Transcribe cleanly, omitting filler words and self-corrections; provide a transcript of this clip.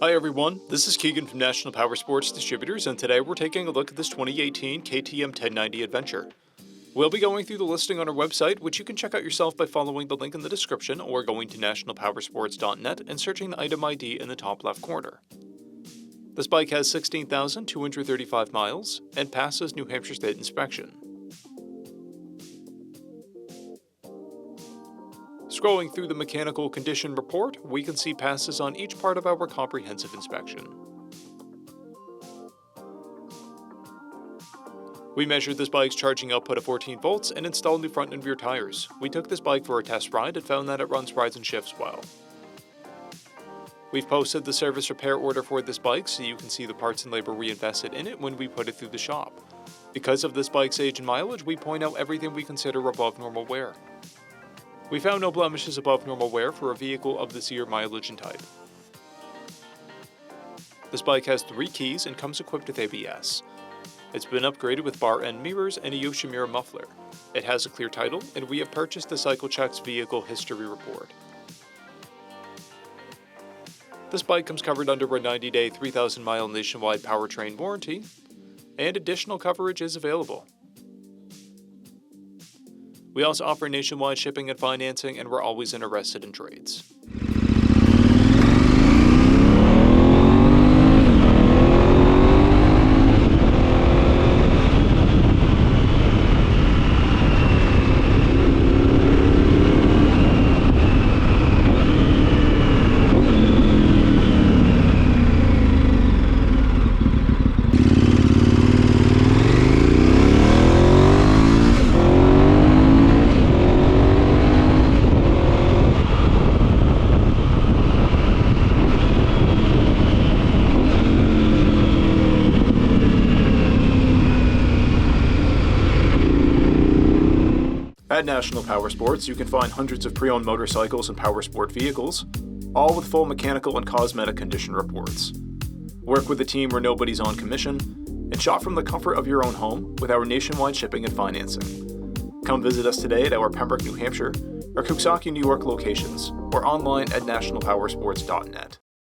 Hi everyone, this is Keegan from National Powersports Distributors, and today we're taking a look at this 2018 KTM 1090 Adventure. We'll be going through the listing on our website, which you can check out yourself by following the link in the description or going to nationalpowersports.net and searching the item ID in the top left corner. This bike has 16,235 miles and passes New Hampshire State inspection. Scrolling through the mechanical condition report, we can see passes on each part of our comprehensive inspection. We measured this bike's charging output of 14 volts and installed new front and rear tires. We took this bike for a test ride and found that it runs rides and shifts well. We've posted the service repair order for this bike so you can see the parts and labor we invested in it when we put it through the shop. Because of this bike's age and mileage, we point out everything we consider above normal wear. We found no blemishes above normal wear for a vehicle of this year, mileage, and type. This bike has 3 keys and comes equipped with ABS. It's been upgraded with bar end mirrors and a Yoshimura muffler. It has a clear title, and we have purchased the CycleCheck's vehicle history report. This bike comes covered under a 90-day, 3,000-mile nationwide powertrain warranty, and additional coverage is available. We also offer nationwide shipping and financing, and we're always interested in trades. At National Powersports, you can find hundreds of pre-owned motorcycles and powersport vehicles, all with full mechanical and cosmetic condition reports. Work with a team where nobody's on commission, and shop from the comfort of your own home with our nationwide shipping and financing. Come visit us today at our Pembroke, New Hampshire, or Coxsackie, New York locations, or online at nationalpowersports.net.